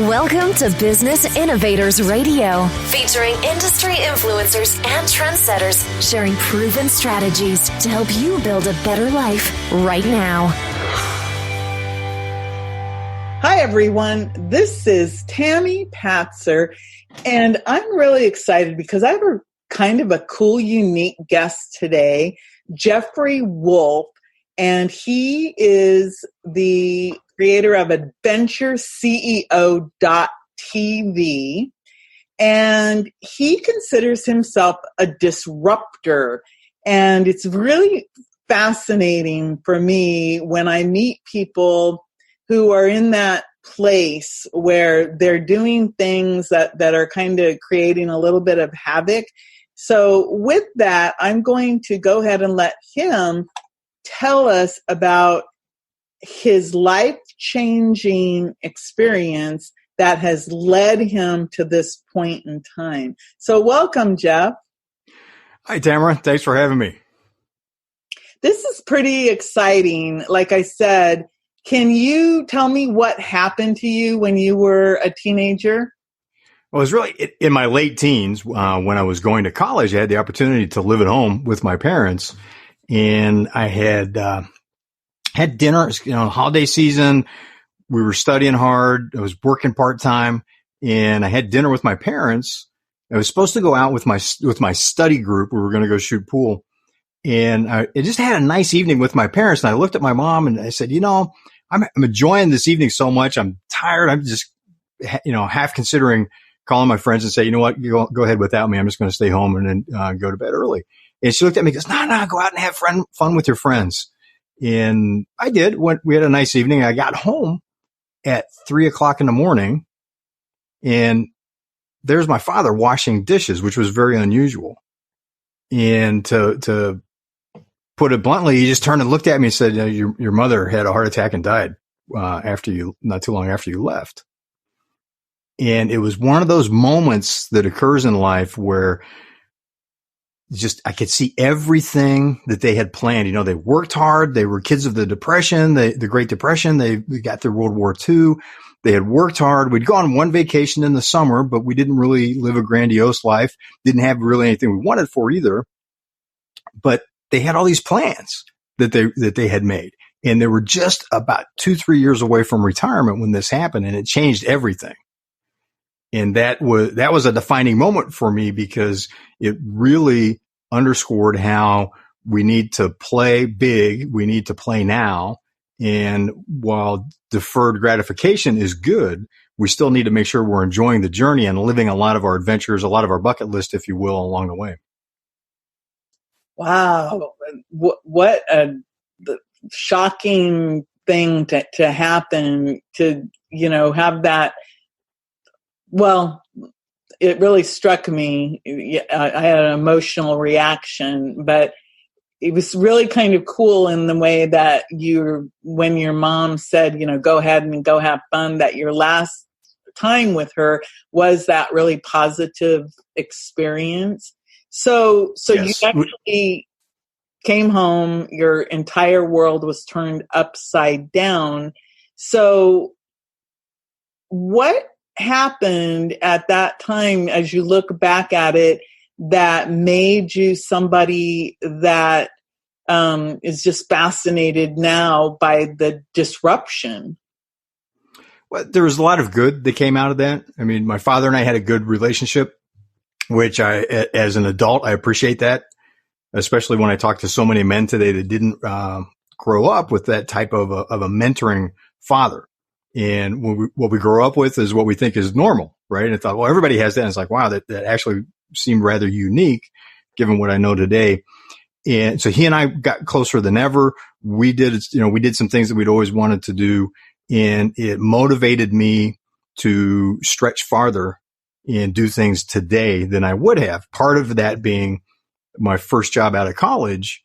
Welcome to Business Innovators Radio, featuring industry influencers and trendsetters sharing proven strategies to help you build a better life right now. Hi, everyone. This is Tammy Patzer, and I'm really excited because I have a kind of a cool, unique guest today, Jeffre Wolfe, and he is the creator of AdventureCEO.tv, and he considers himself a disruptor. And it's really fascinating for me when I meet people who are in that place where they're doing things that are kind of creating a little bit of havoc. So with that, I'm going to go ahead and let him tell us about his life-changing experience that has led him to this point in time. So welcome, Jeff. Hi, Tamara. Thanks for having me. This is pretty exciting. Like I said, can you tell me what happened to you when you were a teenager? Well, it was really in my late teens when I was going to college. I had the opportunity to live at home with my parents, and I had had dinner, holiday season. We were studying hard. I was working part-time, and I had dinner with my parents. I was supposed to go out with my study group. We were going to go shoot pool. And I just had a nice evening with my parents. And I looked at my mom and I said, I'm enjoying this evening so much. I'm tired. I'm just, half considering calling my friends and say, you know what, you go ahead without me. I'm just going to stay home and then go to bed early. And she looked at me and goes, no, go out and have fun with your friends. And I did. We had a nice evening. I got home at 3:00 in the morning, and there's my father washing dishes, which was very unusual. And to put it bluntly, he just turned and looked at me and said, your mother had a heart attack and died not too long after you left. And it was one of those moments that occurs in life where I could see everything that they had planned. They worked hard. They were kids of the Depression, the Great Depression. They got through World War II. They had worked hard. We'd gone one vacation in the summer, but we didn't really live a grandiose life. Didn't have really anything we wanted for either. But they had all these plans that they had made. And they were just about 2-3 years away from retirement when this happened, and it changed everything. And that was a defining moment for me because it really underscored how we need to play big. We need to play now. And while deferred gratification is good, we still need to make sure we're enjoying the journey and living a lot of our adventures, a lot of our bucket list, if you will, along the way. Wow. What a shocking thing to happen, to, have that. Well, it really struck me. I had an emotional reaction, but it was really kind of cool in the way that when your mom said, go ahead and go have fun, that your last time with her was that really positive experience. So yes. You actually came home, your entire world was turned upside down. So what happened at that time, as you look back at it, that made you somebody that is just fascinated now by the disruption? Well, there was a lot of good that came out of that. I mean, my father and I had a good relationship, which as an adult, I appreciate that, especially when I talk to so many men today that didn't grow up with that type of a mentoring father. And what we grow up with is what we think is normal, right? And I thought, well, everybody has that. And it's like, wow, that actually seemed rather unique given what I know today. And so he and I got closer than ever. We did some things that we'd always wanted to do. And it motivated me to stretch farther and do things today than I would have. Part of that being my first job out of college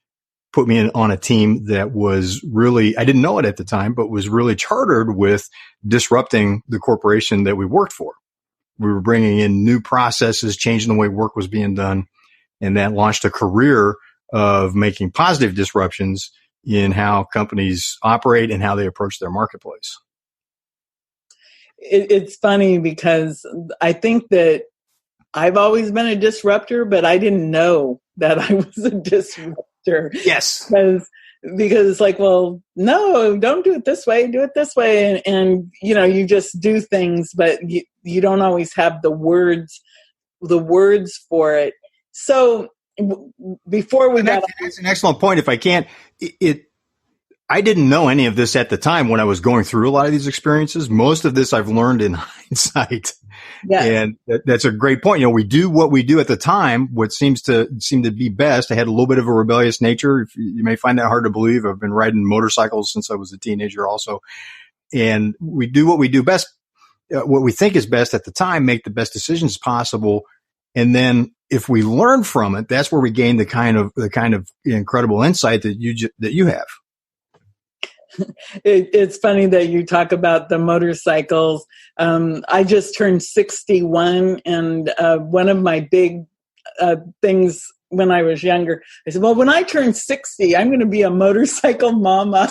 put me on a team that was really, I didn't know it at the time, but was really chartered with disrupting the corporation that we worked for. We were bringing in new processes, changing the way work was being done. And that launched a career of making positive disruptions in how companies operate and how they approach their marketplace. it's funny because I think that I've always been a disruptor, but I didn't know that I was a disruptor. Yes. Because it's like, well, no, don't do it this way, do it this way. And you just do things, but you don't always have the words for it. So before we got... That's an excellent point. If I can't, I didn't know any of this at the time when I was going through a lot of these experiences. Most of this I've learned in hindsight. Yeah. And that's a great point. We do what we do at the time, what seem to be best. I had a little bit of a rebellious nature. You may find that hard to believe. I've been riding motorcycles since I was a teenager also. And we do what we do best, what we think is best at the time, make the best decisions possible. And then if we learn from it, that's where we gain the kind of incredible insight that you have. It's funny that you talk about the motorcycles. I just turned 61, and one of my big things when I was younger, I said, well, when I turn 60, I'm going to be a motorcycle mama.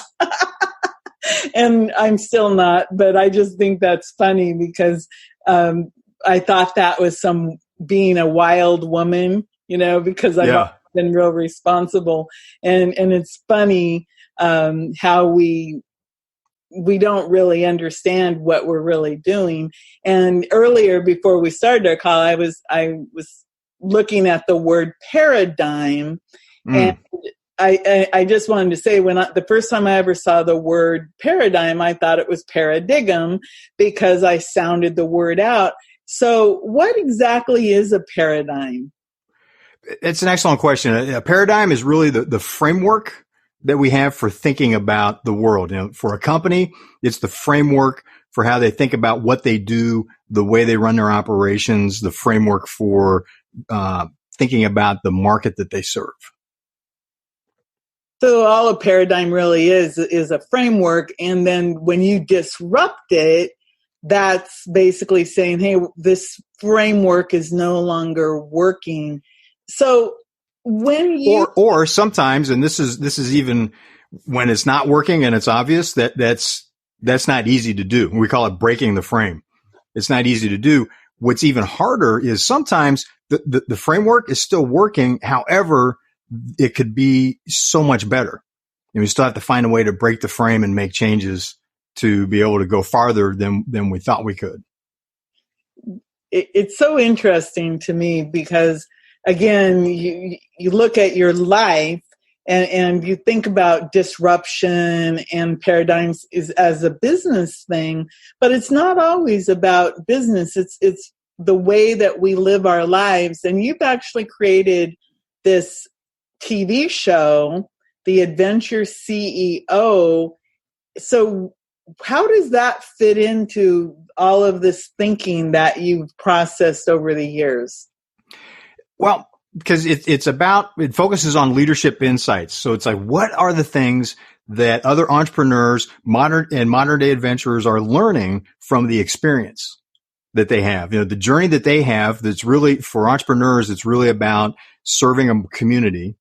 And I'm still not, but I just think that's funny because I thought that was being a wild woman, because I've been real responsible. And it's funny how we don't really understand what we're really doing. And earlier, before we started our call, I was looking at the word paradigm, and I just wanted to say the first time I ever saw the word paradigm, I thought it was paradigm because I sounded the word out. So, what exactly is a paradigm? It's an excellent question. A paradigm is really the framework that we have for thinking about the world. For a company, it's the framework for how they think about what they do, the way they run their operations, the framework for thinking about the market that they serve. So all a paradigm really is a framework. And then when you disrupt it, that's basically saying, hey, this framework is no longer working. So when you or sometimes, and this is even when it's not working and it's obvious that's not easy to do. We call it breaking the frame. It's not easy to do. What's even harder is sometimes the framework is still working. However, it could be so much better. And we still have to find a way to break the frame and make changes to be able to go farther than we thought we could. It's so interesting to me because, again, you look at your life and you think about disruption and paradigms as a business thing, but it's not always about business. It's the way that we live our lives. And you've actually created this TV show, The Adventure CEO. So how does that fit into all of this thinking that you've processed over the years? Well, because it focuses on leadership insights. So it's like, what are the things that other entrepreneurs, modern day adventurers are learning from the experience that they have? The journey that they have that's really, for entrepreneurs, it's really about serving a community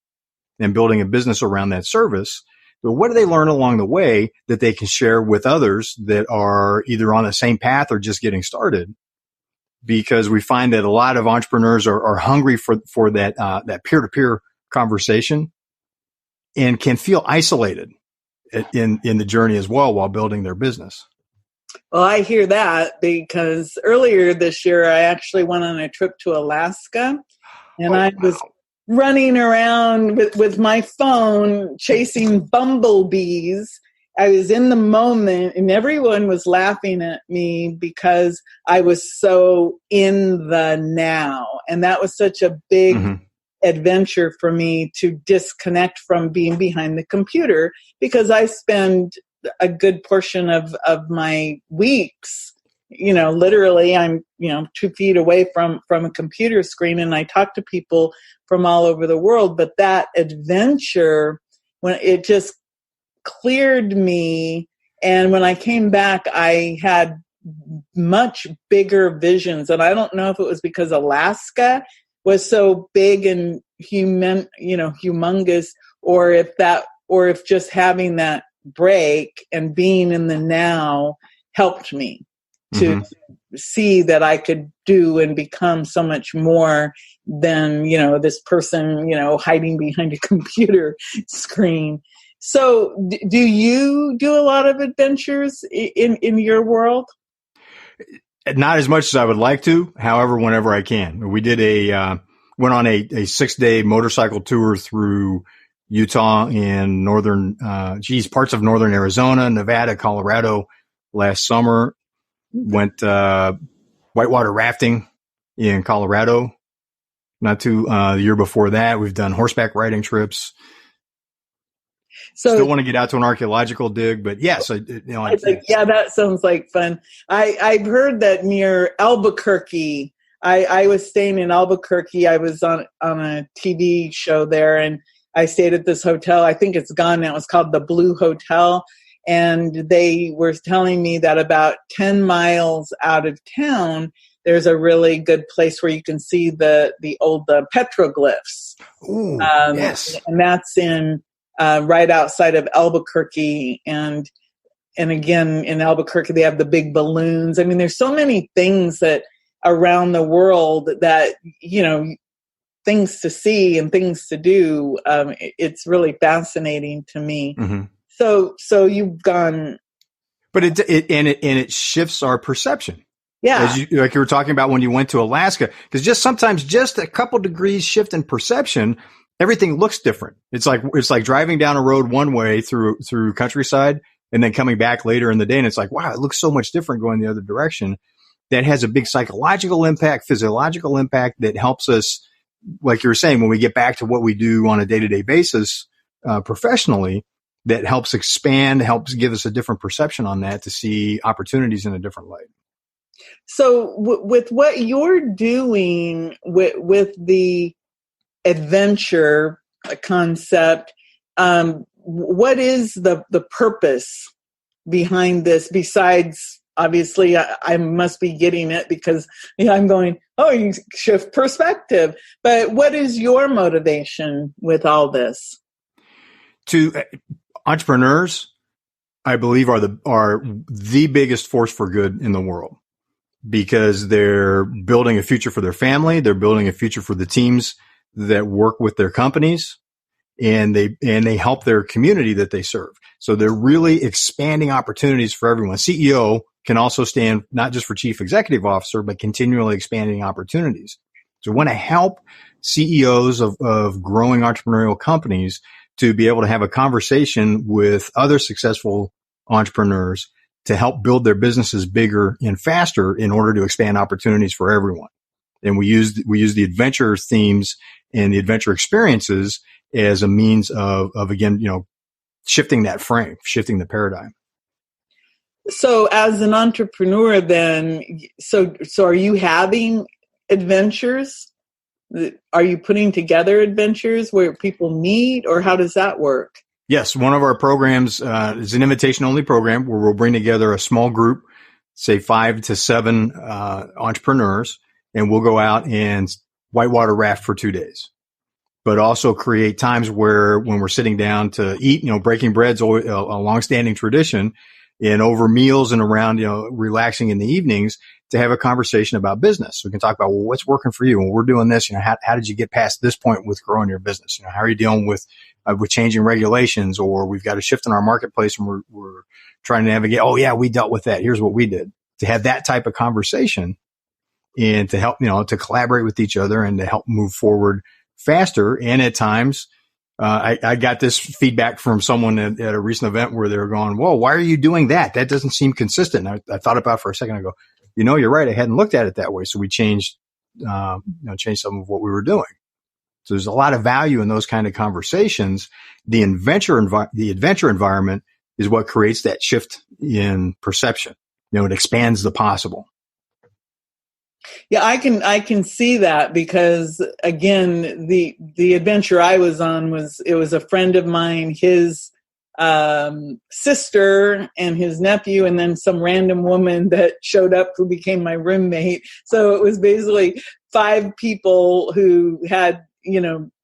and building a business around that service. But what do they learn along the way that they can share with others that are either on the same path or just getting started? Because we find that a lot of entrepreneurs are hungry for that peer-to-peer conversation and can feel isolated in the journey as well while building their business. Well, I hear that because earlier this year, I actually went on a trip to Alaska, and I was running around with my phone chasing bumblebees. I was in the moment, and everyone was laughing at me because I was so in the now. And that was such a big adventure for me to disconnect from being behind the computer, because I spend a good portion of my weeks, literally I'm, 2 feet away from a computer screen, and I talk to people from all over the world. But that adventure, when it just cleared me, and when I came back, I had much bigger visions. And I don't know if it was because Alaska was so big and humongous, or if just having that break and being in the now helped me. to see that I could do and become so much more than, this person, hiding behind a computer screen. So do you do a lot of adventures in your world? Not as much as I would like to. However, whenever I can. We did went on a 6-day motorcycle tour through Utah and parts of northern Arizona, Nevada, Colorado last summer. Went whitewater rafting in Colorado. Not too the year before that. We've done horseback riding trips. So still want to get out to an archaeological dig, but yes, that sounds like fun. I've heard that near Albuquerque. I was staying in Albuquerque. I was on a TV show there, and I stayed at this hotel. I think it's gone now. It's called the Blue Hotel. And they were telling me that about 10 miles out of town, there's a really good place where you can see the old petroglyphs. Ooh, yes. And that's in right outside of Albuquerque. And again, in Albuquerque, they have the big balloons. I mean, there's so many things that around the world that, things to see and things to do. It's really fascinating to me. Mm-hmm. So you've gone, but it shifts our perception. Yeah, like you were talking about when you went to Alaska, because sometimes a couple degrees shift in perception, everything looks different. It's like driving down a road one way through countryside, and then coming back later in the day, and it's like, wow, it looks so much different going the other direction. That has a big psychological impact, physiological impact that helps us, like you were saying, when we get back to what we do on a day-to-day basis professionally. That helps expand, helps give us a different perception on that to see opportunities in a different light. So with what you're doing with the adventure concept, what is the purpose behind this? Besides, obviously, I must be getting it because I'm going, you shift perspective. But what is your motivation with all this? Entrepreneurs, I believe, are the biggest force for good in the world because they're building a future for their family. They're building a future for the teams that work with their companies, and they help their community that they serve. So they're really expanding opportunities for everyone. CEO can also stand not just for chief executive officer, but continually expanding opportunities. So we want to help CEOs of growing entrepreneurial companies to be able to have a conversation with other successful entrepreneurs to help build their businesses bigger and faster in order to expand opportunities for everyone. And we use the adventure themes and the adventure experiences as a means of again, shifting that frame, shifting the paradigm. So as an entrepreneur then, so are you having adventures? Are you putting together adventures where people meet, or how does that work? Yes. One of our programs is an invitation-only program where we'll bring together a small group, say 5 to 7 entrepreneurs, and we'll go out and whitewater raft for 2 days. But also create times where when we're sitting down to eat, breaking bread's always a longstanding tradition, and over meals and around, relaxing in the evenings, to have a conversation about business. So we can talk about, what's working for you when we're doing this? How did you get past this point with growing your business? How are you dealing with changing regulations, or we've got a shift in our marketplace and we're trying to navigate. Oh yeah, we dealt with that. Here's what we did. To have that type of conversation and to help, to collaborate with each other and to help move forward faster. And at times, I got this feedback from someone at a recent event where they were going, whoa, why are you doing that? That doesn't seem consistent. And I thought about it for a second. I go, you're right. I hadn't looked at it that way. So we changed some of what we were doing. So there's a lot of value in those kind of conversations. The adventure environment is what creates that shift in perception. It expands the possible. Yeah, I can see that because again, the adventure I was on was a friend of mine, his sister and his nephew, and then some random woman that showed up who became my roommate. So it was basically 5 people who had,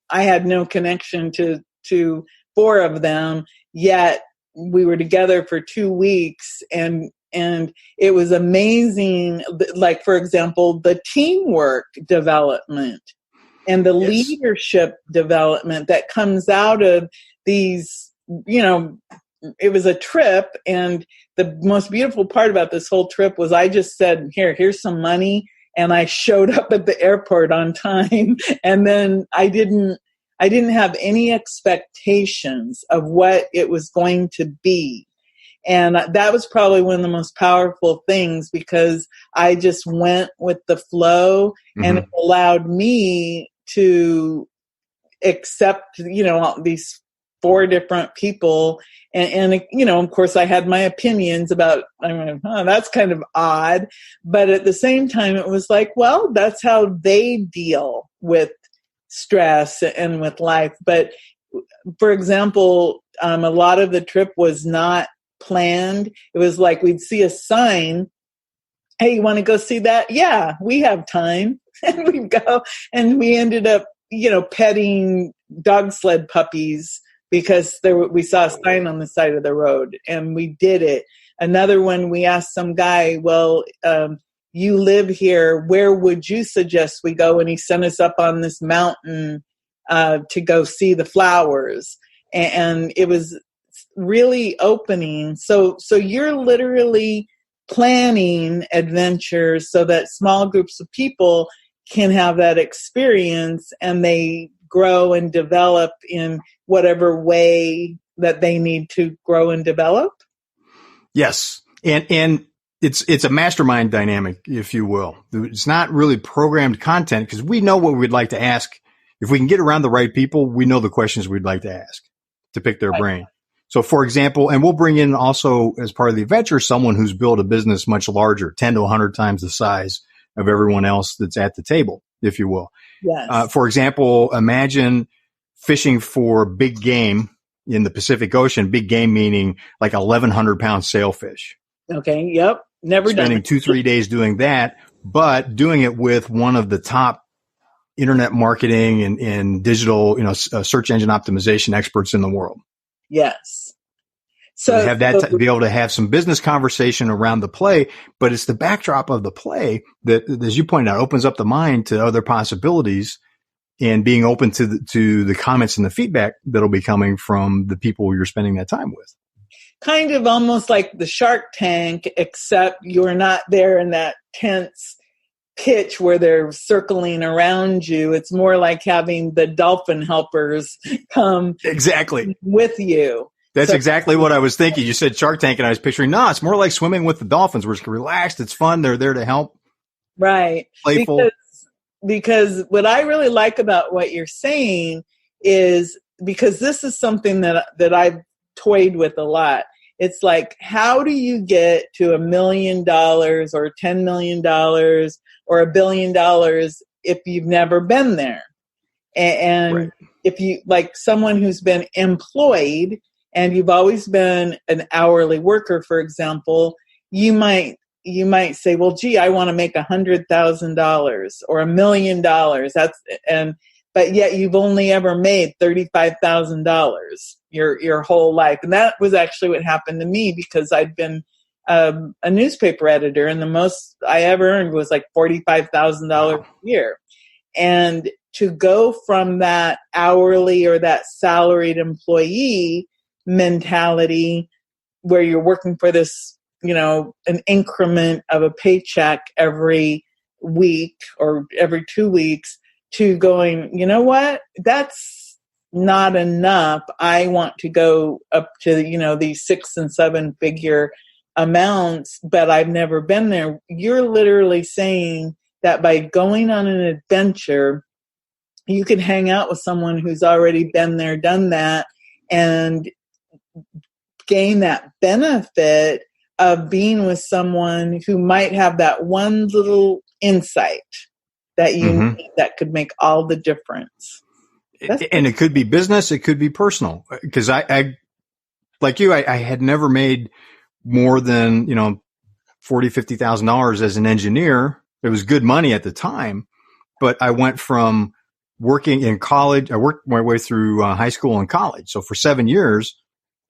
I had no connection to 4 of them, yet we were together for 2 weeks, and And it was amazing. Like, for example, the teamwork development and the Yes. leadership development that comes out of these, it was a trip. And the most beautiful part about this whole trip was I just said, here's some money. And I showed up at the airport on time. And then I didn't have any expectations of what it was going to be. And that was probably one of the most powerful things, because I just went with the flow, and it allowed me to accept, these 4 different people. And of course I had my opinions about, that's kind of odd. But at the same time, it was like, well, that's how they deal with stress and with life. But for example, a lot of the trip was not planned. It was like we'd see a sign, hey, you want to go see that? Yeah, we have time. And we'd go, and we ended up, petting dog sled puppies because we saw a sign on the side of the road, and we did it. Another one, we asked some guy, well, you live here, where would you suggest we go? And he sent us up on this mountain to go see the flowers. And it was really opening. So you're literally planning adventures so that small groups of people can have that experience, and they grow and develop in whatever way that they need to grow and develop. Yes. And it's a mastermind dynamic, if you will. It's not really programmed content, because we know what we'd like to ask. If we can get around the right people, we know the questions we'd like to ask to pick their brain. So, for example, and we'll bring in also as part of the adventure someone who's built a business much larger, 10 to 100 times the size of everyone else that's at the table, if you will. Yes. For example, imagine fishing for big game in the Pacific Ocean, big game meaning like 1,100-pound sailfish. Okay. Yep. Never Spending done. 2-3 days doing that, but doing it with one of the top internet marketing and digital, search engine optimization experts in the world. Yes. So have that to be able to have some business conversation around the play, but it's the backdrop of the play that, as you pointed out, opens up the mind to other possibilities, and being open to the comments and the feedback that'll be coming from the people you're spending that time with. Kind of almost like the Shark Tank, except you're not there in that tense pitch where they're circling around you. It's more like having the dolphin helpers come exactly with you. That's exactly what I was thinking. You said Shark Tank, and I was picturing, no, it's more like swimming with the dolphins, where it's relaxed, it's fun, they're there to help. Right. Playful. Because what I really like about what you're saying is, because this is something that I've toyed with a lot. It's like, how do you get to $1 million or $10 million or $1 billion if you've never been there? And right. If you, like someone who's been employed and you've always been an hourly worker, for example, you might say, well, gee, I want to make $100,000 or $1 million. But yet you've only ever made $35,000 your whole life. And that was actually what happened to me, because I'd been a newspaper editor, and the most I ever earned was like $45,000 a year. And to go from that hourly or that salaried employee mentality, where you're working for this, an increment of a paycheck every week or every 2 weeks, to going, you know what, that's not enough. I want to go up to, these 6 and 7 figure amounts, but I've never been there. You're literally saying that by going on an adventure, you can hang out with someone who's already been there, done that, and gain that benefit of being with someone who might have that one little insight that you need that could make all the difference. And it could be business, it could be personal. Because I like you, I had never made more than, $40,000-$50,000 as an engineer. It was good money at the time, but I went from working in college. I worked my way through high school and college. So for 7 years,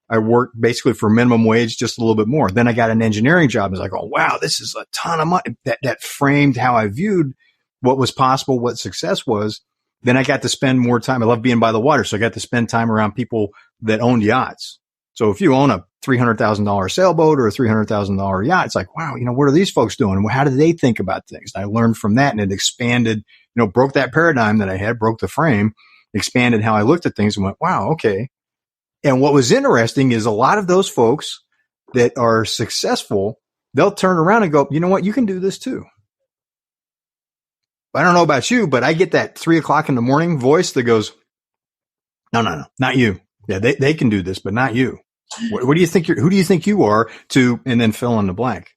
I worked basically for minimum wage, just a little bit more. Then I got an engineering job. I was like, oh, wow, this is a ton of money. That framed how I viewed what was possible, what success was. Then I got to spend more time. I love being by the water. So I got to spend time around people that owned yachts. So if you own a $300,000 sailboat or a $300,000 yacht, it's like, wow, what are these folks doing? How do they think about things? And I learned from that, and it expanded, broke that paradigm that I had, broke the frame, expanded how I looked at things, and went, wow, okay. And what was interesting is a lot of those folks that are successful, they'll turn around and go, you know what? You can do this too. I don't know about you, but I get that 3:00 in the morning voice that goes, no, not you. Yeah, they can do this, but not you. What do you think who do you think you are to, and then fill in the blank?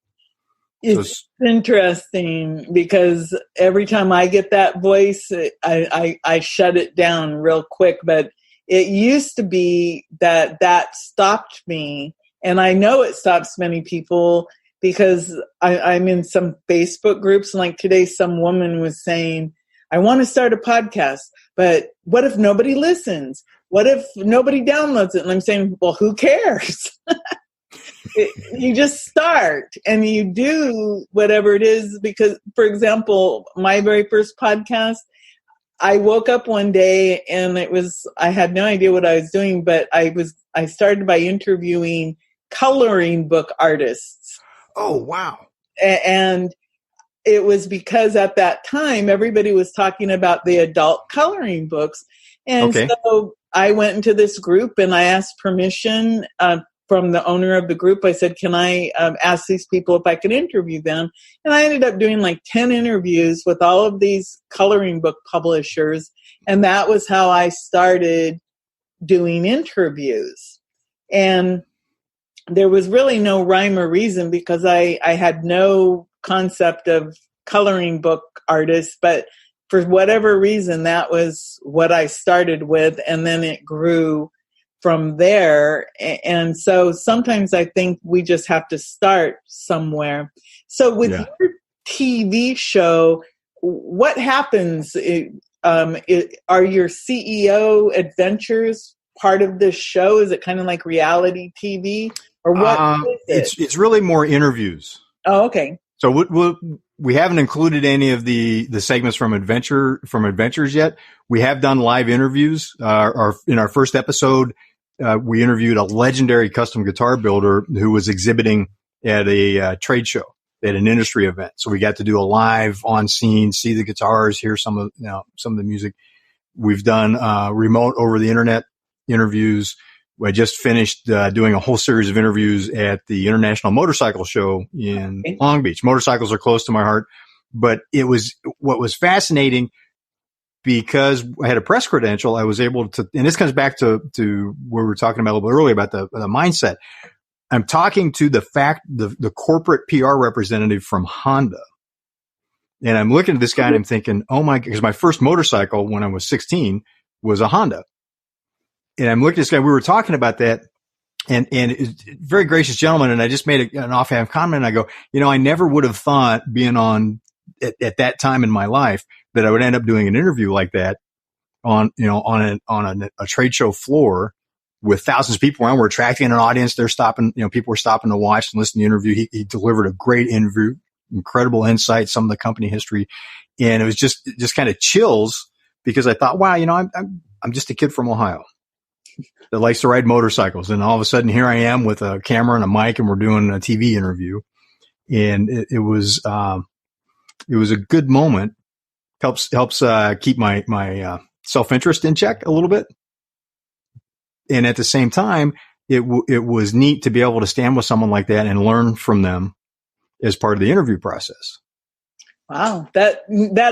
It's interesting because every time I get that voice, I shut it down real quick, but it used to be that stopped me. And I know it stops many people because I'm in some Facebook groups. And like today, some woman was saying, I want to start a podcast, but what if nobody listens? What if nobody downloads it? And I'm saying, well, who cares? You just start and you do whatever it is. Because, for example, my very first podcast, I woke up one day and I had no idea what I was doing, but I started by interviewing coloring book artists. Oh, wow. And it was because at that time, everybody was talking about the adult coloring books. And so I went into this group and I asked permission from the owner of the group. I said, can I ask these people if I could interview them? And I ended up doing like 10 interviews with all of these coloring book publishers. And that was how I started doing interviews. And there was really no rhyme or reason because I had no concept of coloring book artists, but for whatever reason, that was what I started with. And then it grew from there. And so sometimes I think we just have to start somewhere. So with your TV show, what happens? Are your CEO adventures part of this show? Is it kind of like reality TV? Or what is it? It's really more interviews. Oh, okay. So we haven't included any of the segments from Adventures yet. We have done live interviews. In our first episode, we interviewed a legendary custom guitar builder who was exhibiting at a trade show, at an industry event. So we got to do a live on scene, see the guitars, hear some of the music. We've done remote over the internet interviews. I just finished doing a whole series of interviews at the International Motorcycle Show in Long Beach. Motorcycles are close to my heart, but what was fascinating because I had a press credential. I was able to, and this comes back to where we were talking about a little bit earlier about the mindset. I'm talking to the corporate PR representative from Honda, and I'm looking at this guy and I'm thinking, oh my, because my first motorcycle when I was 16 was a Honda. And I'm looking at this guy. We were talking about that, and very gracious gentleman. And I just made an offhand comment. And I go, I never would have thought being on at that time in my life that I would end up doing an interview like that on a trade show floor with thousands of people around. We're attracting an audience. They're stopping. People were stopping to watch and listen to the interview. He delivered a great interview, incredible insight, some of the company history, and it was just kind of chills because I thought, wow, I'm just a kid from Ohio that likes to ride motorcycles. And all of a sudden here I am with a camera and a mic and we're doing a TV interview. And it was a good moment. Helps keep my self-interest in check a little bit. And at the same time, it was neat to be able to stand with someone like that and learn from them as part of the interview process. Wow, that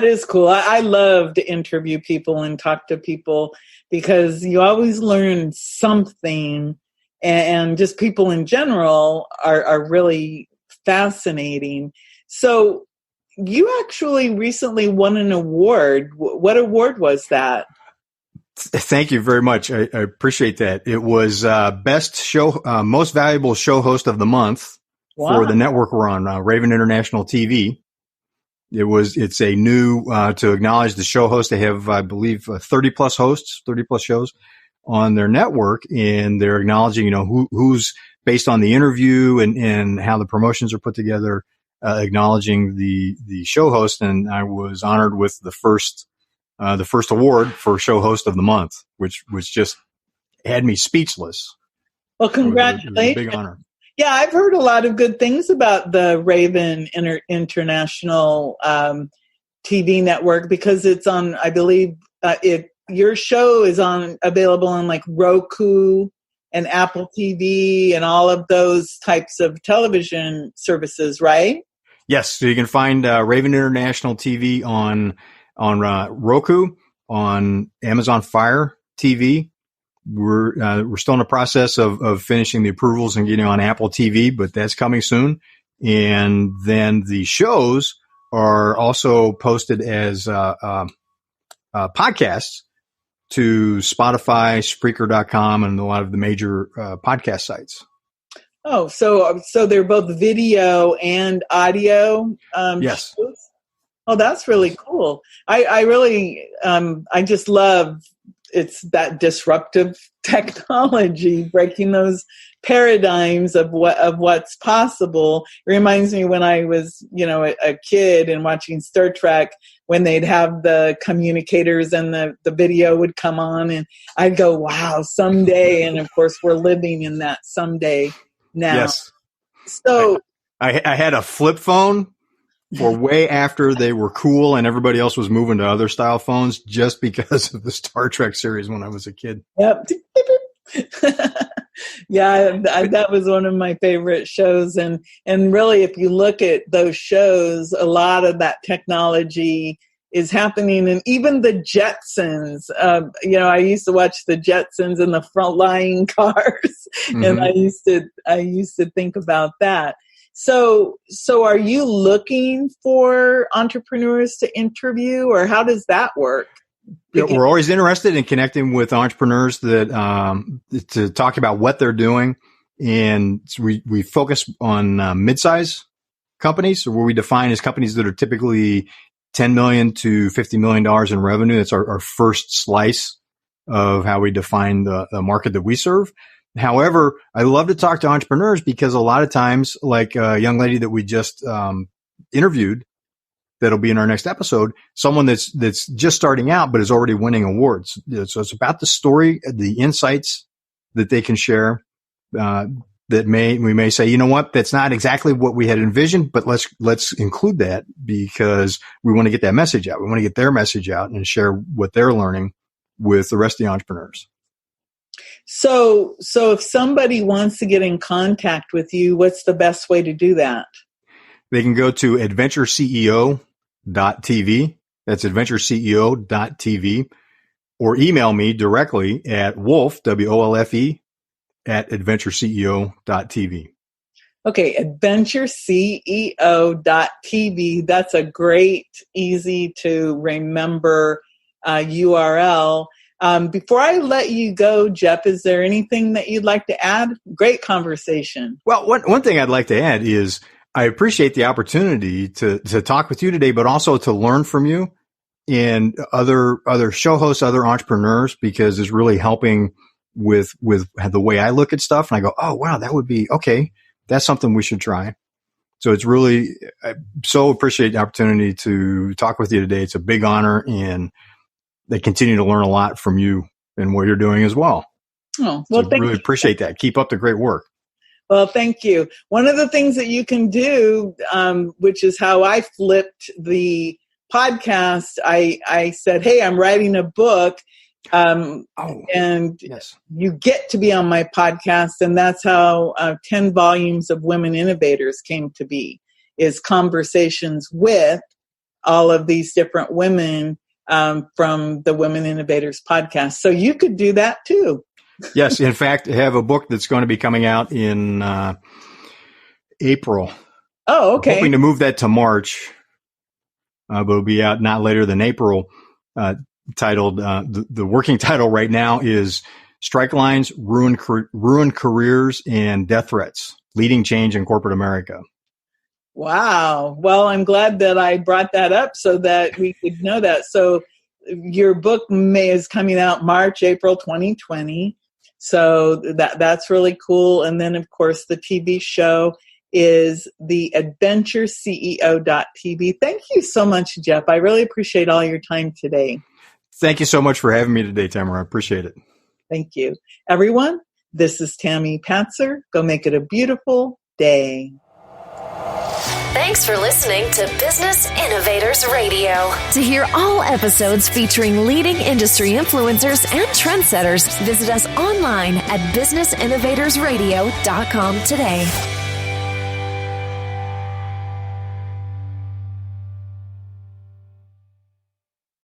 is cool. I love to interview people and talk to people because you always learn something, and just people in general are really fascinating. So you actually recently won an award. What award was that? Thank you very much. I appreciate that. It was best show, most valuable show host of the month for the network we're on, Raven International TV. It's a new, to acknowledge the show host. They have, I believe, 30 plus hosts, 30 plus shows on their network, and they're acknowledging, who's based on the interview and how the promotions are put together, acknowledging the show host. And I was honored with the first award for show host of the month, which just had me speechless. Well, congratulations. It was a big honor. Yeah, I've heard a lot of good things about the Raven International TV network, because it's on, I believe, your show is available on like Roku and Apple TV and all of those types of television services, right? Yes, so you can find Raven International TV on Roku, on Amazon Fire TV. We're still in the process of finishing the approvals and getting on Apple TV, but that's coming soon. And then the shows are also posted as podcasts to Spotify, Spreaker.com, and a lot of the major podcast sites. Oh, so they're both video and audio. Yes. Shows? Oh, that's really cool. I really, I just love it's that disruptive technology, breaking those paradigms of what's possible. It reminds me when I was, a kid and watching Star Trek, when they'd have the communicators and the video would come on, and I'd go, wow, someday. And of course, we're living in that someday now. Yes. So I had a flip phone for way after they were cool and everybody else was moving to other style phones, just because of the Star Trek series when I was a kid. Yep. Yeah, that was one of my favorite shows. And really, if you look at those shows, a lot of that technology is happening. And even the Jetsons, I used to watch the Jetsons in the flying cars. Mm-hmm. And I used to think about that. So are you looking for entrepreneurs to interview, or how does that work? Yeah, we're always interested in connecting with entrepreneurs that to talk about what they're doing, and we focus on mid-size companies, where we define as companies that are typically $10 million to $50 million in revenue. That's our first slice of how we define the market that we serve. However, I love to talk to entrepreneurs because a lot of times, like a young lady that we just interviewed, that'll be in our next episode, someone that's just starting out but is already winning awards. So it's about the story, the insights that they can share. We may say, you know what, that's not exactly what we had envisioned, but let's include that because we want to get that message out. We want to get their message out and share what they're learning with the rest of the entrepreneurs. So if somebody wants to get in contact with you, what's the best way to do that? They can go to adventureceo.tv. That's adventureceo.tv, or email me directly at Wolfe, WOLFE, at adventureceo.tv. Okay, adventureceo.tv. That's a great, easy to remember URL. Before I let you go, Jeff, is there anything that you'd like to add? Great conversation. Well, one thing I'd like to add is I appreciate the opportunity to talk with you today, but also to learn from you and other show hosts, other entrepreneurs, because it's really helping with the way I look at stuff. And I go, oh, wow, that would be okay. That's something we should try. So it's really, I so appreciate the opportunity to talk with you today. It's a big honor, and they continue to learn a lot from you and what you're doing as well. Oh, well, so really appreciate that. Keep up the great work. Well, thank you. One of the things that you can do, which is how I flipped the podcast, I said, hey, I'm writing a book, and yes, you get to be on my podcast. And that's how 10 volumes of Women Innovators came to be, is conversations with all of these different women from the Women Innovators podcast. So you could do that too. Yes. In fact, I have a book that's going to be coming out in April. Oh, okay. I'm hoping to move that to March, but it'll be out not later than April. Titled, the working title right now is Strike Lines, Ruin Careers, and Death Threats, Leading Change in Corporate America. Wow. Well, I'm glad that I brought that up so that we could know that. So your book is coming out March, April 2020. So that's really cool. And then, of course, the TV show is the adventureceo.tv. Thank you so much, Jeff. I really appreciate all your time today. Thank you so much for having me today, Tamara. I appreciate it. Thank you. Everyone, this is Tammy Patzer. Go make it a beautiful day. Thanks for listening to Business Innovators Radio. To hear all episodes featuring leading industry influencers and trendsetters, visit us online at businessinnovatorsradio.com today.